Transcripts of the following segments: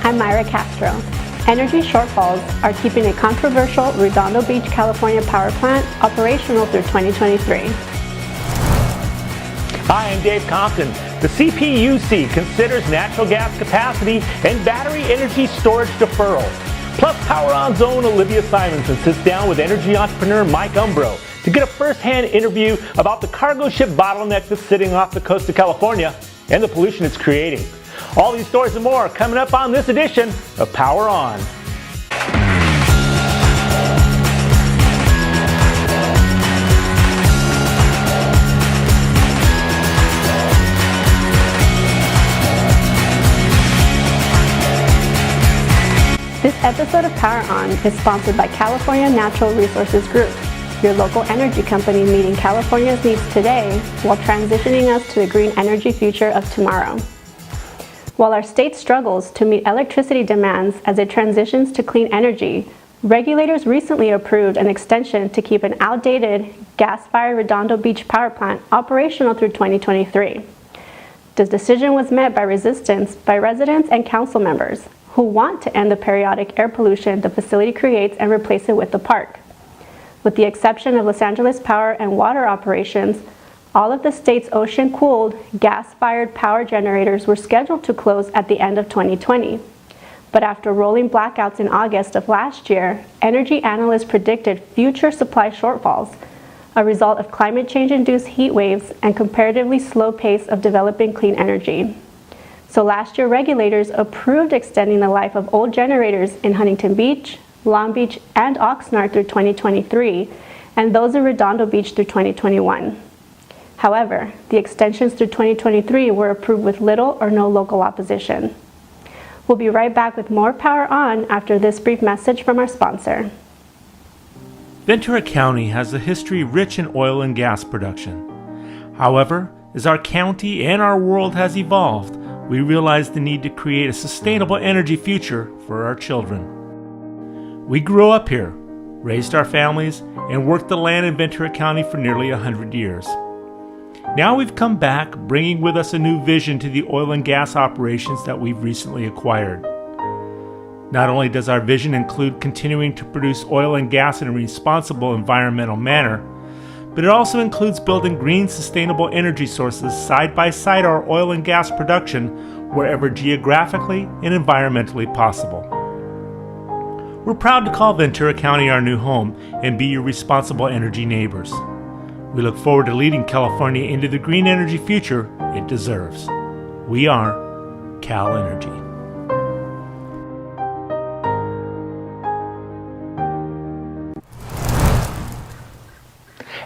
I'm Myra Castro. Energy shortfalls are keeping a controversial Redondo Beach, California power plant operational through 2023. Hi, I'm Dave Compton. The CPUC considers natural gas capacity and battery energy storage deferral. Plus, PowerOn's own Olivia Simonson sits down with energy entrepreneur Mike Umbro to get a first-hand interview about the cargo ship bottleneck that's sitting off the coast of California and the pollution it's creating. All these stories and more coming up on this edition of Power On. This episode of Power On is sponsored by California Natural Resources Group, your local energy company meeting California's needs today while transitioning us to the green energy future of tomorrow. While our state struggles to meet electricity demands as it transitions to clean energy, regulators recently approved an extension to keep an outdated gas-fired Redondo Beach power plant operational through 2023. This decision was met by resistance by residents and council members who want to end the periodic air pollution the facility creates and replace it with the park. With the exception of Los Angeles Power and Water operations, all of the state's ocean-cooled, gas-fired power generators were scheduled to close at the end of 2020. But after rolling blackouts in August of last year, energy analysts predicted future supply shortfalls, a result of climate change-induced heat waves and comparatively slow pace of developing clean energy. So last year, regulators approved extending the life of old generators in Huntington Beach, Long Beach, and Oxnard through 2023, and those in Redondo Beach through 2021. However, the extensions through 2023 were approved with little or no local opposition. We'll be right back with more Power On after this brief message from our sponsor. Ventura County has a history rich in oil and gas production. However, as our county and our world has evolved, we realize the need to create a sustainable energy future for our children. We grew up here, raised our families, and worked the land in Ventura County for nearly 100 years. Now we've come back, bringing with us a new vision to the oil and gas operations that we've recently acquired. Not only does our vision include continuing to produce oil and gas in a responsible environmental manner, but it also includes building green, sustainable energy sources side by side our oil and gas production wherever geographically and environmentally possible. We're proud to call Ventura County our new home and be your responsible energy neighbors. We look forward to leading California into the green energy future it deserves. We are Cal Energy.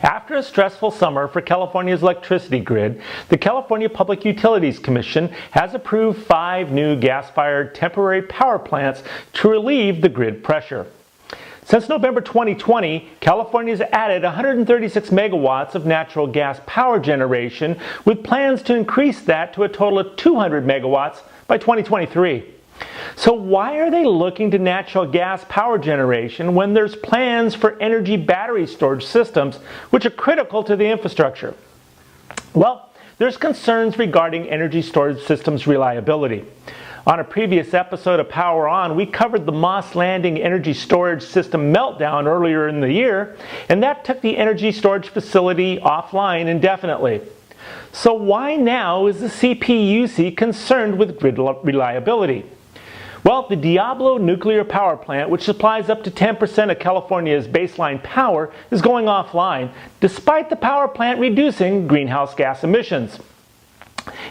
After a stressful summer for California's electricity grid, the California Public Utilities Commission has approved 5 new gas-fired temporary power plants to relieve the grid pressure. Since November 2020, California has added 136 megawatts of natural gas power generation, with plans to increase that to a total of 200 megawatts by 2023. So why are they looking to natural gas power generation when there's plans for energy battery storage systems, which are critical to the infrastructure? Well, there's concerns regarding energy storage systems reliability. On a previous episode of Power On, we covered the Moss Landing energy storage system meltdown earlier in the year, and that took the energy storage facility offline indefinitely. So why now is the CPUC concerned with grid reliability? Well, the Diablo nuclear power plant, which supplies up to 10% of California's baseline power, is going offline, despite the power plant reducing greenhouse gas emissions.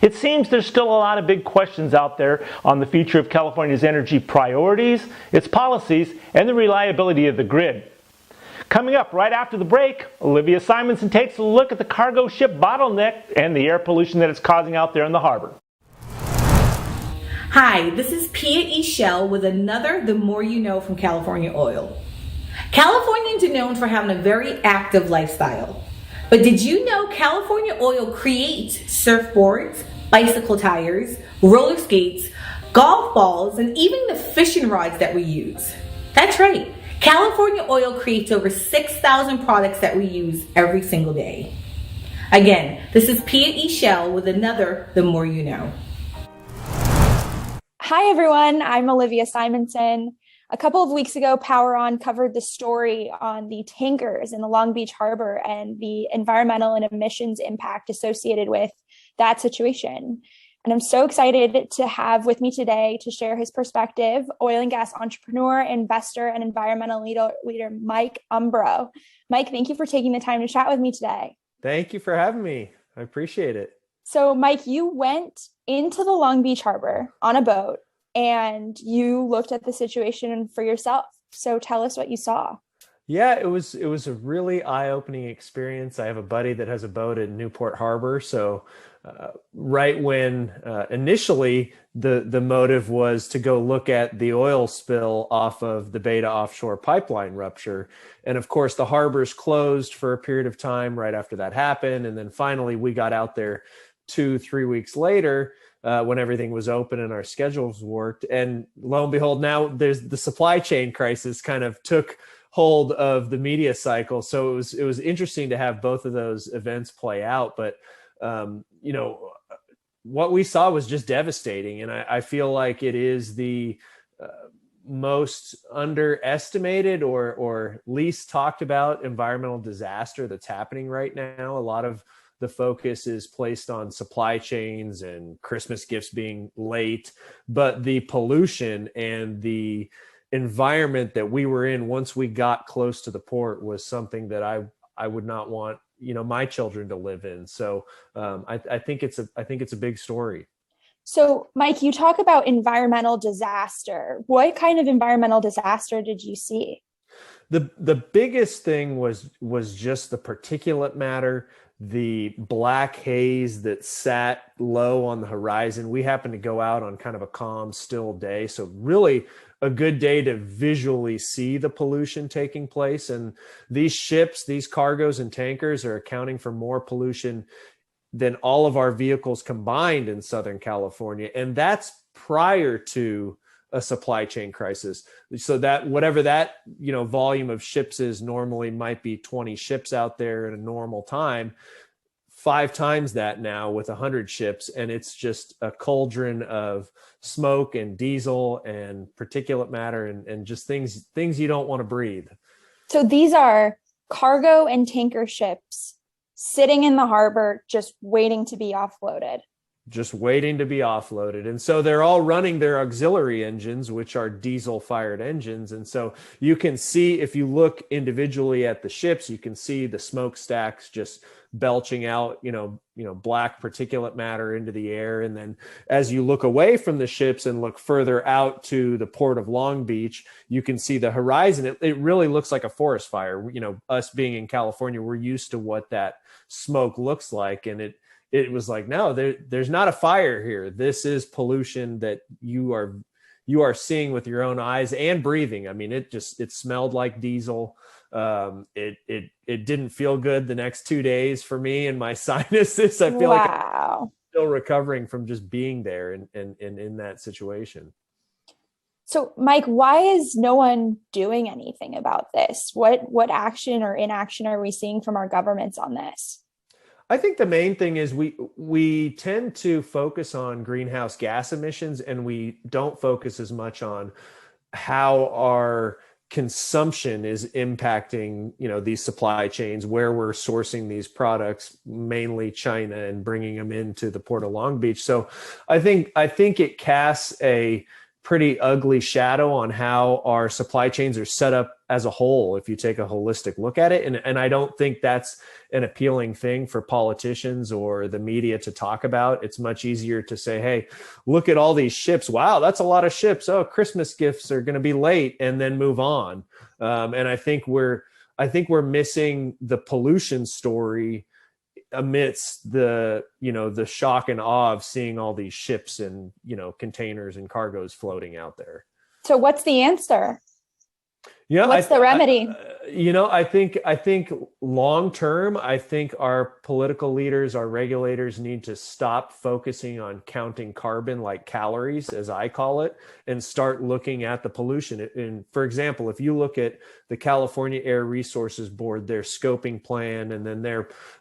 It seems there's still a lot of big questions out there on the future of California's energy priorities, its policies, and the reliability of the grid. Coming up right after the break, Olivia Simonson takes a look at the cargo ship bottleneck and the air pollution that it's causing out there in the harbor. Hi, this is Pia E. Shell with another The More You Know from California Oil. Californians are known for having a very active lifestyle. But did you know California Oil creates surfboards, bicycle tires, roller skates, golf balls, and even the fishing rods that we use? That's right. California Oil creates over 6,000 products that we use every single day. Again, this is Pia E. Shell with another The More You Know. Hi, everyone. I'm Olivia Simonson. A couple of weeks ago, PowerOn covered the story on the tankers in the Long Beach Harbor and the environmental and emissions impact associated with that situation. And I'm so excited to have with me today to share his perspective, oil and gas entrepreneur, investor, and environmental leader Mike Umbro. Mike, thank you for taking the time to chat with me today. Thank you for having me. I appreciate it. So, Mike, you went into the Long Beach Harbor on a boat and you looked at the situation for yourself. So tell us what you saw. Yeah, it was a really eye-opening experience. I have a buddy that has a boat in Newport Harbor. So right when initially the motive was to go look at the oil spill off of the Beta offshore pipeline rupture. And of course, the harbor's closed for a period of time right after that happened. And then finally we got out there 2-3 weeks later when everything was open and our schedules worked. And lo and behold, now there's the supply chain crisis kind of took hold of the media cycle. So it was interesting to have both of those events play out. But what we saw was just devastating. And I feel like it is the most underestimated or least talked about environmental disaster that's happening right now. A lot of the focus is placed on supply chains and Christmas gifts being late, but the pollution and the environment that we were in once we got close to the port was something that I would not want, my children to live in. So I think it's a big story. So, Mike, you talk about environmental disaster. What kind of environmental disaster did you see? The biggest thing was just the particulate matter, the black haze that sat low on the horizon. We happened to go out on kind of a calm, still day. So really a good day to visually see the pollution taking place. And these ships, these cargoes and tankers are accounting for more pollution than all of our vehicles combined in Southern California. And that's prior to a supply chain crisis. So that whatever that, volume of ships is normally might be 20 ships out there in a normal time, 5 times that now with 100 ships. And it's just a cauldron of smoke and diesel and particulate matter and just things you don't want to breathe. So these are cargo and tanker ships sitting in the harbor, just waiting to be offloaded. Just waiting to be offloaded. And so they're all running their auxiliary engines, which are diesel fired engines. And so you can see, if you look individually at the ships, you can see the smokestacks just belching out, black particulate matter into the air. And then as you look away from the ships and look further out to the port of Long Beach, you can see the horizon. It really looks like a forest fire. Us being in California, we're used to what that smoke looks like. And it was like, no, there's not a fire here. This is pollution that you are seeing with your own eyes and breathing. I mean, it smelled like diesel. It didn't feel good the next 2 days for me and my sinuses. I feel like I'm still recovering from just being there and in that situation. So, Mike, why is no one doing anything about this? What action or inaction are we seeing from our governments on this? I think the main thing is we tend to focus on greenhouse gas emissions, and we don't focus as much on how our consumption is impacting, these supply chains, where we're sourcing these products, mainly China, and bringing them into the Port of Long Beach. So I think it casts a pretty ugly shadow on how our supply chains are set up as a whole, if you take a holistic look at it. And I don't think that's an appealing thing for politicians or the media to talk about. It's much easier to say, hey, look at all these ships. Wow, that's a lot of ships. Oh, Christmas gifts are going to be late, and then move on. And I think we're missing the pollution story amidst the shock and awe of seeing all these ships and, containers and cargoes floating out there. So what's the answer? Yeah, what's the remedy? I think long term, I think our political leaders, our regulators need to stop focusing on counting carbon like calories, as I call it, and start looking at the pollution. And for example, if you look at the California Air Resources Board, their scoping plan, and then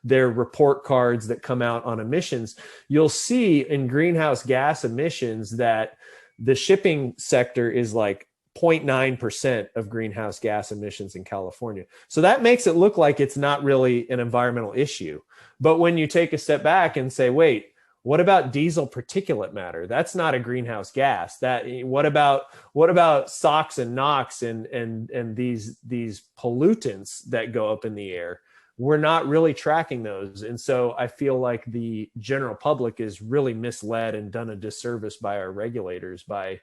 their report cards that come out on emissions, you'll see in greenhouse gas emissions that the shipping sector is like 0.9% of greenhouse gas emissions in California. So that makes it look like it's not really an environmental issue. But when you take a step back and say, wait, what about diesel particulate matter? That's not a greenhouse gas. What about SOx and NOx and these pollutants that go up in the air? We're not really tracking those. And so I feel like the general public is really misled and done a disservice by our regulators by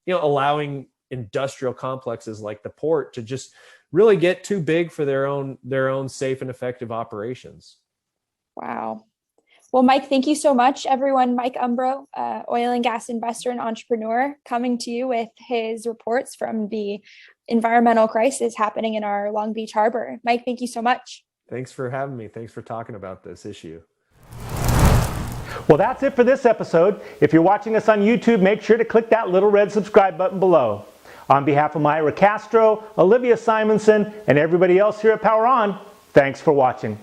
allowing industrial complexes like the port to just really get too big for their own safe and effective operations. Wow. Well, Mike, thank you so much, everyone. Mike Umbro, oil and gas investor and entrepreneur, coming to you with his reports from the environmental crisis happening in our Long Beach harbor. Mike, thank you so much. Thanks for having me. Thanks for talking about this issue. Well, that's it for this episode. If you're watching us on YouTube, make sure to click that little red subscribe button below. On behalf of Myra Castro, Olivia Simonson, and everybody else here at PowerOn, thanks for watching.